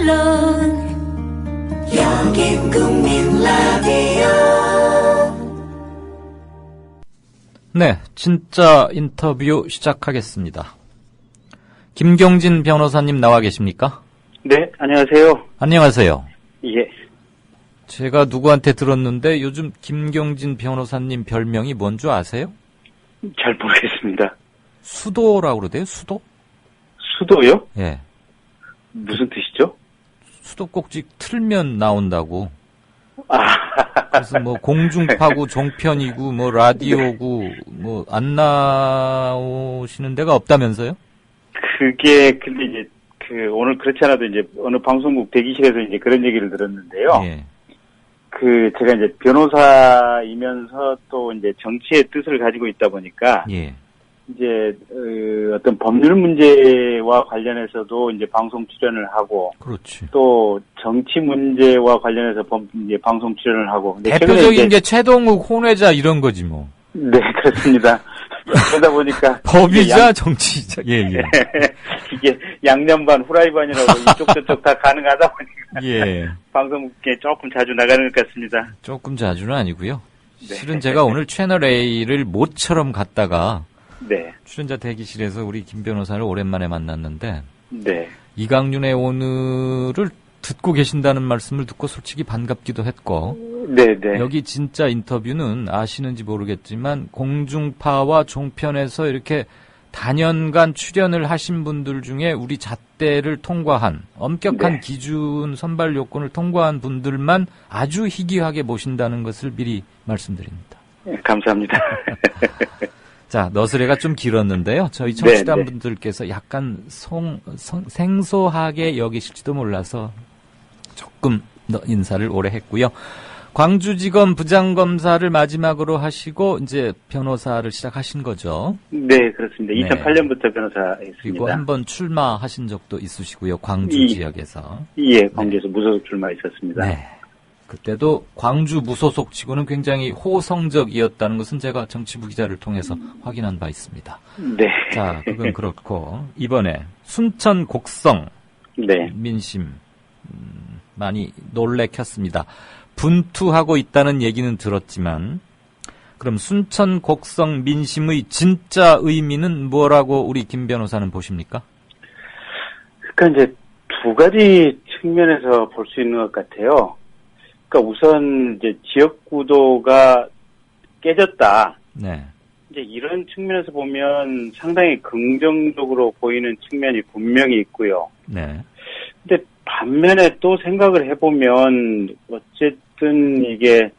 물론 여긴 국민 라디오. 네, 진짜 인터뷰 시작하겠습니다. 김경진 변호사님 나와 계십니까? 네, 안녕하세요. 안녕하세요. 예. 제가 누구한테 들었는데 요즘 김경진 변호사님 별명이 뭔 줄 아세요? 잘 모르겠습니다. 수도라고 그러대요, 수도? 수도요? 예. 무슨 뜻이죠? 수도꼭지 틀면 나온다고. 아. 그래서 뭐 공중파고 종편이고 뭐 라디오고 뭐 안 나오시는 데가 없다면서요? 그게 근데 이제 오늘 그렇지 않아도 이제 어느 방송국 대기실에서 이제 그런 얘기를 들었는데요. 예. 제가 이제 변호사이면서 또 이제 정치의 뜻을 가지고 있다 보니까 예. 이제 어떤 법률 문제와 관련해서도 이제 방송 출연을 하고, 그렇지. 또 정치 문제와 관련해서 이제 방송 출연을 하고. 근데 대표적인 게 최동욱 혼외자 이런 거지 뭐. 네, 그렇습니다. 그러다 보니까 법이자 정치자. 예, 예. 이게 양념반 후라이반이라고 이쪽 저쪽 다 가능하다 보니까 예. 방송국에 조금 자주 나가는 것 같습니다. 조금 자주는 아니고요. 네. 실은 제가 오늘 채널 A를 모처럼 갔다가 네. 출연자 대기실에서 우리 김 변호사를 오랜만에 만났는데 네. 이강윤의 오늘을 듣고 계신다는 말씀을 듣고 솔직히 반갑기도 했고 네, 네. 여기 진짜 인터뷰는 아시는지 모르겠지만 공중파와 종편에서 이렇게 단연간 출연을 하신 분들 중에 우리 잣대를 통과한 엄격한 네. 기준 선발 요건을 통과한 분들만 아주 희귀하게 모신다는 것을 미리 말씀드립니다. 네, 감사합니다. 자, 너스레가 좀 길었는데요. 저희 네, 청취자분들께서 약간 생소하게 여기실지도 몰라서 조금 인사를 오래 했고요. 광주지검 부장검사를 마지막으로 하시고 이제 변호사를 시작하신 거죠. 네, 그렇습니다. 네. 2008년부터 변호사했습니다. 그리고 한번 출마하신 적도 있으시고요. 광주 지역에서. 예, 광주에서 무소속 출마했었습니다. 네. 그때도 광주 무소속 치고는 굉장히 호성적이었다는 것은 제가 정치부 기자를 통해서 확인한 바 있습니다. 네. 자, 그건 그렇고 이번에 순천 곡성 네. 민심 많이 놀래켰습니다. 분투하고 있다는 얘기는 들었지만 그럼 순천 곡성 민심의 진짜 의미는 뭐라고 우리 김 변호사는 보십니까? 그러니까 이제 두 가지 측면에서 볼 수 있는 것 같아요. 그러니까 우선 이제 지역 구도가 깨졌다. 네. 이제 이런 측면에서 보면 상당히 긍정적으로 보이는 측면이 분명히 있고요. 네. 근데 반면에 또 생각을 해보면 어쨌든 이게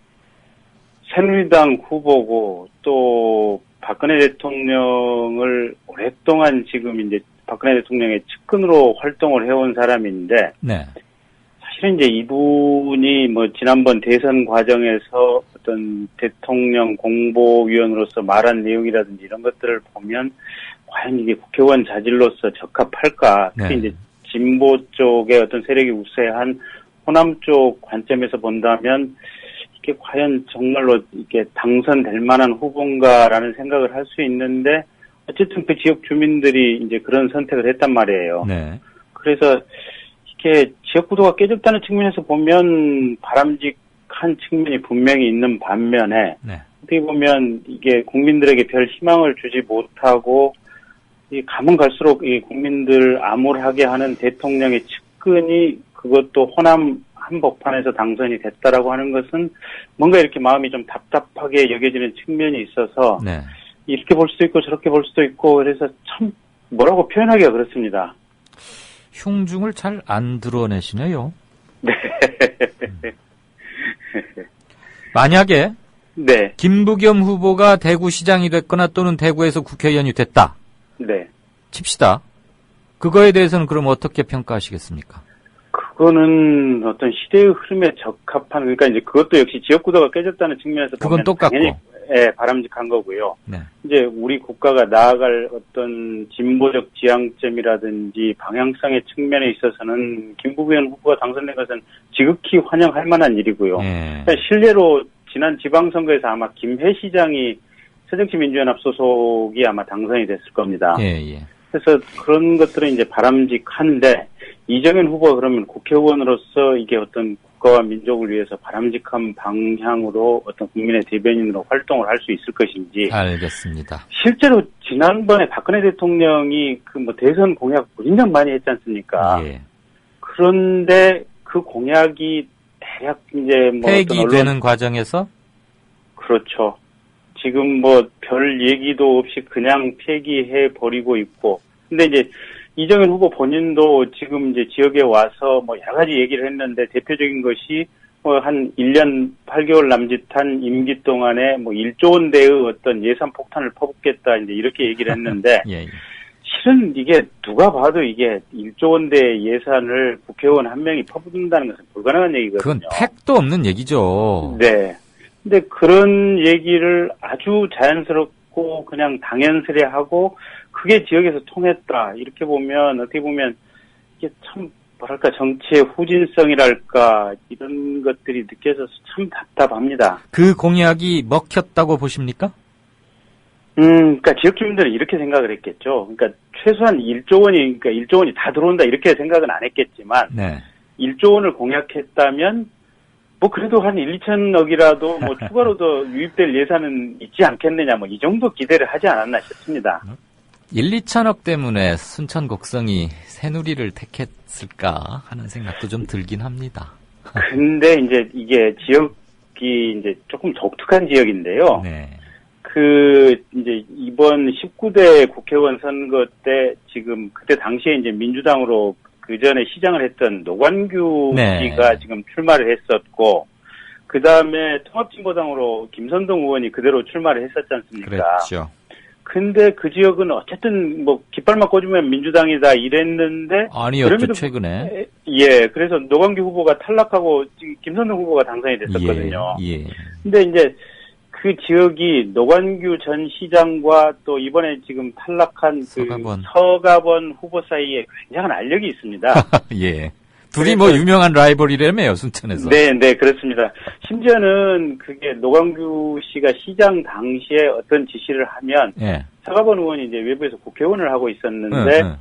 새누리당 후보고 또 박근혜 대통령을 오랫동안 지금 이제 박근혜 대통령의 측근으로 활동을 해온 사람인데 네. 사실은 이제 이분이 뭐 지난번 대선 과정에서 어떤 대통령 공보위원으로서 말한 내용이라든지 이런 것들을 보면 과연 이게 국회의원 자질로서 적합할까? 특히 네. 이제 진보 쪽의 어떤 세력이 우세한 호남 쪽 관점에서 본다면 이게 과연 정말로 이게 당선될 만한 후보인가라는 생각을 할 수 있는데 어쨌든 그 지역 주민들이 이제 그런 선택을 했단 말이에요. 네. 그래서 이렇게 지역 구도가 깨졌다는 측면에서 보면 바람직한 측면이 분명히 있는 반면에 네. 어떻게 보면 이게 국민들에게 별 희망을 주지 못하고 이 가면 갈수록 이 국민들 암울하게 하는 대통령의 측근이 그것도 호남 한복판에서 당선이 됐다라고 하는 것은 뭔가 이렇게 마음이 좀 답답하게 여겨지는 측면이 있어서 네. 이렇게 볼 수도 있고 저렇게 볼 수도 있고 그래서 참 뭐라고 표현하기가 그렇습니다. 흉중을 잘 안 드러내시네요. 네. 만약에 네. 김부겸 후보가 대구시장이 됐거나 또는 대구에서 국회의원이 됐다. 네. 칩시다. 그거에 대해서는 그럼 어떻게 평가하시겠습니까? 그거는 어떤 시대의 흐름에 적합한 그러니까 이제 그것도 역시 지역구도가 깨졌다는 측면에서 그건 보면 똑같고. 당연히 예, 바람직한 거고요. 네. 이제 우리 국가가 나아갈 어떤 진보적 지향점이라든지 방향성의 측면에 있어서는 김부겸 후보가 당선된 것은 지극히 환영할 만한 일이고요. 예. 그러니까 실례로 지난 지방선거에서 아마 김해 시장이 새정치민주연합 소속이 아마 당선이 됐을 겁니다. 예, 예. 그래서 그런 것들은 이제 바람직한데 이정현 후보가 그러면 국회의원으로서 이게 어떤 국가와 민족을 위해서 바람직한 방향으로 어떤 국민의 대변인으로 활동을 할 수 있을 것인지. 알겠습니다. 실제로 지난번에 박근혜 대통령이 그 뭐 대선 공약 굉장히 많이 했지 않습니까? 예. 그런데 그 공약이 대략 이제 뭐 폐기되는 과정에서 그렇죠. 지금 뭐 별 얘기도 없이 그냥 폐기해 버리고 있고. 근데 이제 이정현 후보 본인도 지금 이제 지역에 와서 뭐 여러 가지 얘기를 했는데 대표적인 것이 뭐 한 1년 8개월 남짓한 임기 동안에 뭐 1조 원대의 어떤 예산 폭탄을 퍼붓겠다 이제 이렇게 얘기를 했는데 예, 예. 실은 이게 누가 봐도 이게 1조 원대 예산을 국회의원 한 명이 퍼붓는다는 것은 불가능한 얘기거든요. 그건 팩도 없는 얘기죠. 네. 근데 그런 얘기를 아주 자연스럽고 그냥 당연스레하고 그게 지역에서 통했다. 이렇게 보면 어떻게 보면 이게 참 뭐랄까 정치의 후진성이랄까 이런 것들이 느껴져서 참 답답합니다. 그 공약이 먹혔다고 보십니까? 그러니까 지역 주민들은 이렇게 생각을 했겠죠. 그러니까 최소한 1조 원이, 그러니까 1조 원이 다 들어온다 이렇게 생각은 안 했겠지만, 네. 1조 원을 공약했다면, 뭐 그래도 한 1, 2천억이라도 뭐 추가로 더 유입될 예산은 있지 않겠느냐, 뭐 이 정도 기대를 하지 않았나 싶습니다. 1, 2천억 때문에 순천 곡성이 새누리를 택했을까 하는 생각도 좀 들긴 합니다. 근데 이제 이게 지역이 이제 조금 독특한 지역인데요. 네. 이제 이번 19대 국회의원 선거 때 지금 그때 당시에 이제 민주당으로 그 전에 시장을 했던 노관규 네. 씨가 지금 출마를 했었고, 그 다음에 통합진보당으로 김선동 의원이 그대로 출마를 했었지 않습니까? 그랬죠. 근데 그 지역은 어쨌든 뭐 깃발만 꽂으면 민주당이다 이랬는데. 아니었죠, 최근에. 예, 그래서 노관규 후보가 탈락하고 김선동 후보가 당선이 됐었거든요. 예, 예. 근데 이제 그 지역이 노관규 전 시장과 또 이번에 지금 탈락한 서가번 후보 사이에 굉장한 알력이 있습니다. 예. 둘이 뭐 유명한 라이벌이라며요, 순천에서. 네, 네, 그렇습니다. 심지어는 그게 노관규 씨가 시장 당시에 어떤 지시를 하면 예. 서가번 의원이 이제 외부에서 국회의원을 하고 있었는데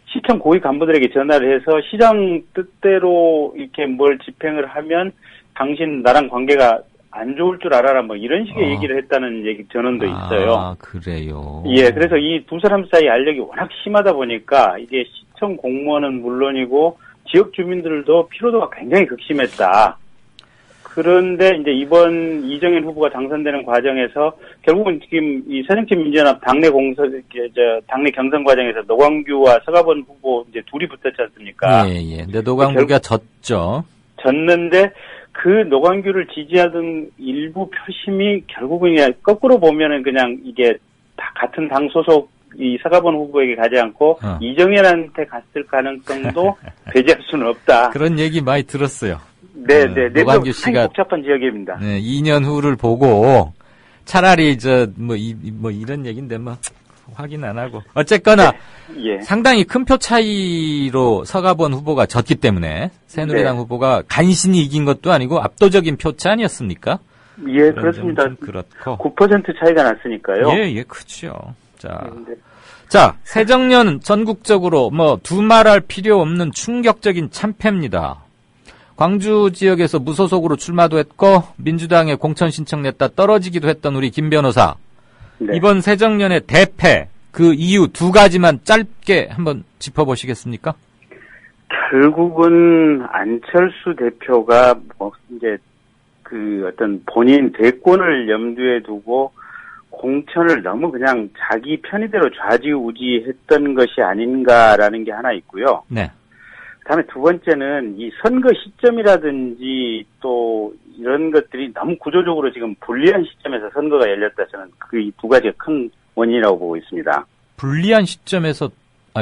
시청 고위 간부들에게 전화를 해서 시장 뜻대로 이렇게 뭘 집행을 하면 당신 나랑 관계가 안 좋을 줄 알아라, 뭐, 이런 식의 얘기를 했다는 전언도 있어요. 아, 그래요? 예, 그래서 이 두 사람 사이 알력이 워낙 심하다 보니까, 이게 시청 공무원은 물론이고, 지역 주민들도 피로도가 굉장히 극심했다. 그런데 이제 이번 이정현 후보가 당선되는 과정에서, 결국은 지금 이 새정치민주연합 당내 당내 경선 과정에서 노광규와 서가번 후보 이제 둘이 붙었지 않습니까? 예, 예. 근데 노광규가 졌죠. 졌는데, 그 노광규를 지지하던 일부 표심이 결국은 그냥 거꾸로 보면은 그냥 이게 다 같은 당 소속 이 서가번 후보에게 가지 않고 이정현한테 갔을 가능성도 배제할 수는 없다. 그런 얘기 많이 들었어요. 네, 네. 노광규 씨가 복잡한 지역입니다. 네, 2년 후를 보고 차라리 뭐 이런 얘기인데 뭐 확인 안 하고 어쨌거나 예. 상당히 큰 표 차이로 서가번 후보가 졌기 때문에 새누리당 네. 후보가 간신히 이긴 것도 아니고 압도적인 표차 아니었습니까? 예, 그렇습니다. 그렇고 9% 차이가 났으니까요. 예, 크죠. 자, 새정년 전국적으로 뭐 두말할 필요 없는 충격적인 참패입니다. 광주 지역에서 무소속으로 출마도 했고 민주당에 공천 신청 냈다 떨어지기도 했던 우리 김 변호사. 네. 이번 새정년의 대패, 그 이유 두 가지만 짧게 한번 짚어보시겠습니까? 결국은 안철수 대표가 뭐 이제 그 어떤 본인 대권을 염두에 두고 공천을 너무 그냥 자기 편의대로 좌지우지했던 것이 아닌가라는 게 하나 있고요. 네. 그다음에 두 번째는 이 선거 시점이라든지 또 이런 것들이 너무 구조적으로 지금 불리한 시점에서 선거가 열렸다. 저는 그 두 가지가 큰 원인이라고 보고 있습니다. 불리한 시점에서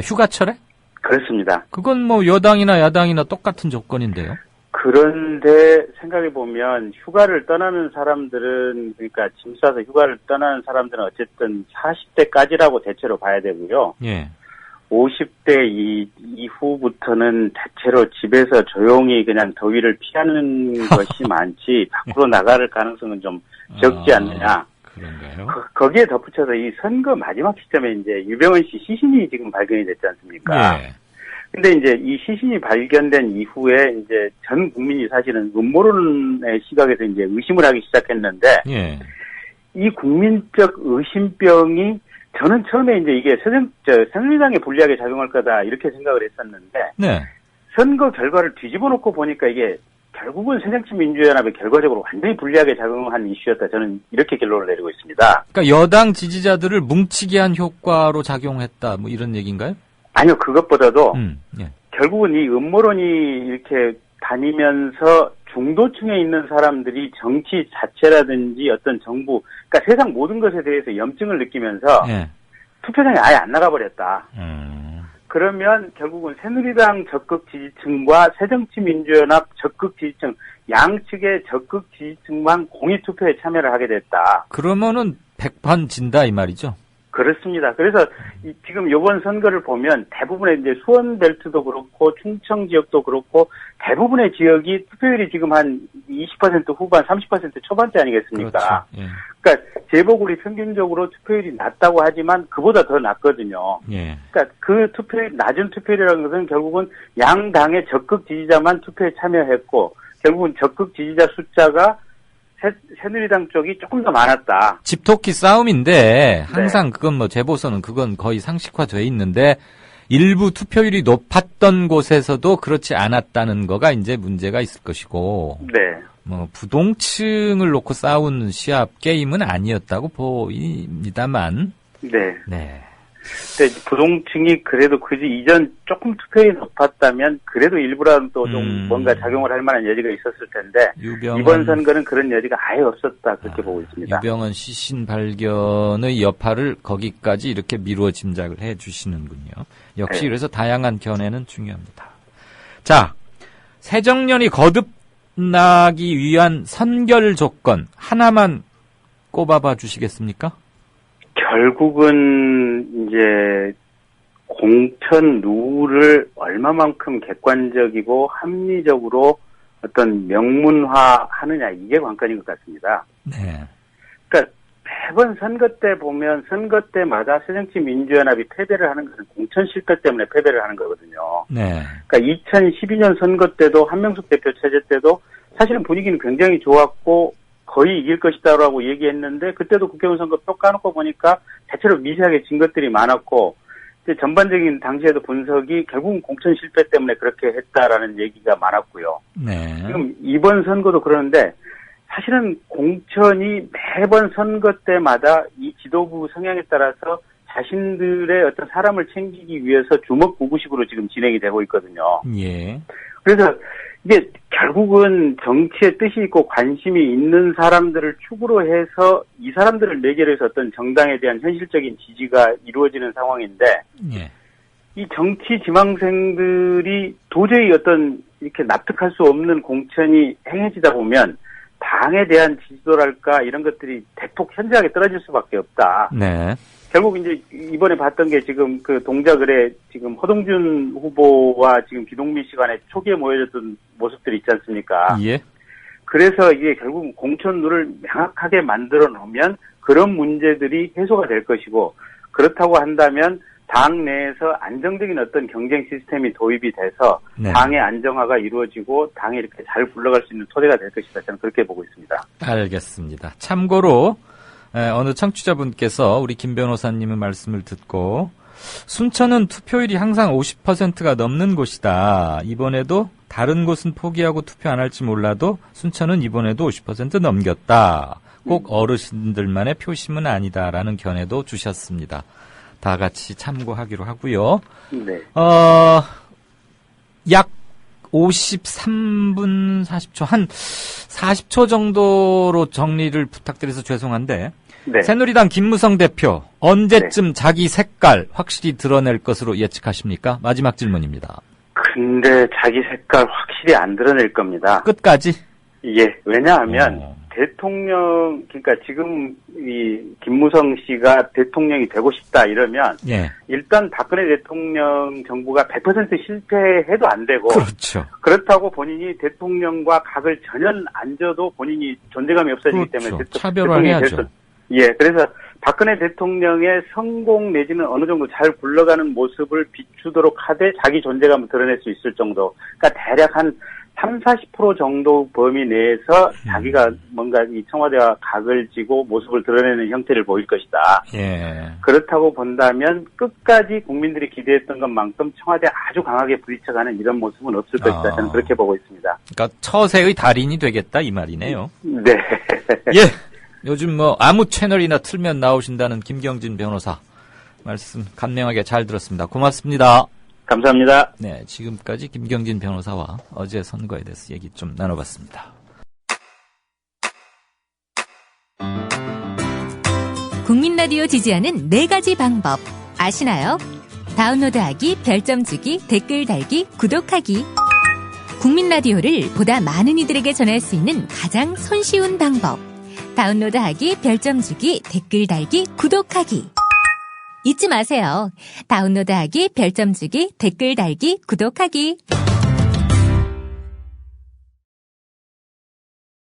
휴가철에? 그렇습니다. 그건 뭐 여당이나 야당이나 똑같은 조건인데요. 그런데 생각해보면 휴가를 떠나는 사람들은 그러니까 짐 싸서 휴가를 떠나는 사람들은 어쨌든 40대까지라고 대체로 봐야 되고요. 예. 50대 이후부터는 대체로 집에서 조용히 그냥 더위를 피하는 것이 많지 밖으로 나갈 가능성은 좀 적지 않느냐. 그런가요? 거기에 덧붙여서 이 선거 마지막 시점에 이제 유병헌 씨 시신이 지금 발견이 됐지 않습니까? 예. 근데 이제 이 시신이 발견된 이후에 이제 전 국민이 사실은 음모론의 시각에서 이제 의심을 하기 시작했는데, 예. 이 국민적 의심병이 저는 처음에 이제 이게 새누리당에 불리하게 작용할 거다 이렇게 생각을 했었는데, 네. 선거 결과를 뒤집어 놓고 보니까 이게 결국은 새정치민주연합에 결과적으로 완전히 불리하게 작용한 이슈였다. 저는 이렇게 결론을 내리고 있습니다. 그러니까 여당 지지자들을 뭉치게 한 효과로 작용했다. 뭐 이런 얘기인가요? 아니요, 그것보다도 예. 결국은 이 음모론이 이렇게 다니면서 중도층에 있는 사람들이 정치 자체라든지 어떤 정부, 그러니까 세상 모든 것에 대해서 염증을 느끼면서 예. 투표장에 아예 안 나가버렸다. 음. 그러면 결국은 새누리당 적극 지지층과 새정치민주연합 적극 지지층, 양측의 적극 지지층만 공익투표에 참여를 하게 됐다. 그러면은 100판 진다 이 말이죠? 그렇습니다. 그래서 지금 이번 선거를 보면 대부분의 이제 수원벨트도 그렇고 충청 지역도 그렇고 대부분의 지역이 투표율이 지금 한 20% 후반, 30% 초반대 아니겠습니까? 그렇죠. 예. 그러니까 재보궐이 평균적으로 투표율이 낮다고 하지만 그보다 더 낮거든요. 예. 그러니까 그 투표율, 낮은 투표율이라는 것은 결국은 양당의 적극 지지자만 투표에 참여했고 결국은 적극 지지자 숫자가 새누리당 쪽이 조금 더 많았다. 집토끼 싸움인데 항상 그건 뭐 재보선은 그건 거의 상식화돼 있는데 일부 투표율이 높았던 곳에서도 그렇지 않았다는 거가 이제 문제가 있을 것이고 네. 뭐 부동층을 놓고 싸우는 시합 게임은 아니었다고 보입니다만 네. 네. 근데 부동층이 그래도 그지 이전 조금 투표율이 높았다면 그래도 일부라도 좀 뭔가 작용을 할 만한 여지가 있었을 텐데 이번 선거는 그런 여지가 아예 없었다 그렇게 보고 있습니다. 유병헌 시신 발견의 여파를 거기까지 이렇게 미루어 짐작을 해 주시는군요. 역시 네. 그래서 다양한 견해는 중요합니다. 자, 새정년이 거듭나기 위한 선결 조건 하나만 꼽아봐 주시겠습니까? 결국은 이제 공천 룰을 얼마만큼 객관적이고 합리적으로 어떤 명문화하느냐 이게 관건인 것 같습니다. 네. 그러니까 매번 선거 때 보면 선거 때마다 새정치민주연합이 패배를 하는 것은 공천 실패 때문에 패배를 하는 거거든요. 네. 그러니까 2012년 선거 때도 한명숙 대표 체제 때도 사실은 분위기는 굉장히 좋았고 거의 이길 것이다라고 얘기했는데 그때도 국회의원 선거 표 까놓고 보니까 대체로 미세하게 진 것들이 많았고 이제 전반적인 당시에도 분석이 결국은 공천 실패 때문에 그렇게 했다라는 얘기가 많았고요. 네. 지금 이번 선거도 그러는데 사실은 공천이 매번 선거 때마다 이 지도부 성향에 따라서 자신들의 어떤 사람을 챙기기 위해서 주먹구구식으로 지금 진행이 되고 있거든요. 예. 그래서 이게 결국은 정치에 뜻이 있고 관심이 있는 사람들을 축으로 해서 이 사람들을 매개로 해서 어떤 정당에 대한 현실적인 지지가 이루어지는 상황인데 예. 이 정치 지망생들이 도저히 어떤 이렇게 납득할 수 없는 공천이 행해지다 보면 당에 대한 지지도랄까 이런 것들이 대폭 현저하게 떨어질 수밖에 없다. 네. 결국 이제 이번에 봤던 게 지금 그 동작을에 지금 허동준 후보와 지금 기동민 씨 간에 초기에 모여졌던 모습들이 있지 않습니까? 예. 그래서 이게 결국 공천룰을 명확하게 만들어 놓으면 그런 문제들이 해소가 될 것이고 그렇다고 한다면 당 내에서 안정적인 어떤 경쟁 시스템이 도입이 돼서 네. 당의 안정화가 이루어지고 당이 이렇게 잘 굴러갈 수 있는 토대가 될 것이다. 저는 그렇게 보고 있습니다. 알겠습니다. 참고로 어느 청취자분께서 우리 김 변호사님의 말씀을 듣고 순천은 투표율이 항상 50%가 넘는 곳이다. 이번에도 다른 곳은 포기하고 투표 안 할지 몰라도 순천은 이번에도 50% 넘겼다. 꼭 어르신들만의 표심은 아니다라는 견해도 주셨습니다. 다 같이 참고하기로 하고요. 네. 약 53분 40초, 한 40초 정도로 정리를 부탁드려서 죄송한데, 네. 새누리당 김무성 대표, 언제쯤 자기 색깔 확실히 드러낼 것으로 예측하십니까? 마지막 질문입니다. 근데 자기 색깔 확실히 안 드러낼 겁니다. 끝까지? 예, 왜냐하면 대통령, 그러니까 지금 이 김무성 씨가 대통령이 되고 싶다 이러면 예. 일단 박근혜 대통령 정부가 100% 실패해도 안 되고 그렇죠. 그렇다고 본인이 대통령과 각을 전혀 안 져도 본인이 존재감이 없어지기 그렇죠. 때문에 차별화해야죠. 예, 그래서 박근혜 대통령의 성공 내지는 어느 정도 잘 굴러가는 모습을 비추도록 하되 자기 존재감을 드러낼 수 있을 정도. 그러니까 대략 한 30-40% 정도 범위 내에서 자기가 뭔가 이 청와대와 각을 지고 모습을 드러내는 형태를 보일 것이다. 예. 그렇다고 본다면 끝까지 국민들이 기대했던 것만큼 청와대 아주 강하게 부딪혀가는 이런 모습은 없을 것이다. 저는 그렇게 보고 있습니다. 그러니까 처세의 달인이 되겠다 이 말이네요. 네. 예. 요즘 뭐 아무 채널이나 틀면 나오신다는 김경진 변호사 말씀 간명하게 잘 들었습니다. 고맙습니다. 감사합니다. 네, 지금까지 김경진 변호사와 어제 선거에 대해서 얘기 좀 나눠봤습니다. 국민 라디오 지지하는 4가지 방법 아시나요? 다운로드하기, 별점 주기, 댓글 달기, 구독하기. 국민 라디오를 보다 많은 이들에게 전할 수 있는 가장 손쉬운 방법. 다운로드하기, 별점 주기, 댓글 달기, 구독하기. 잊지 마세요. 다운로드하기, 별점 주기, 댓글 달기, 구독하기.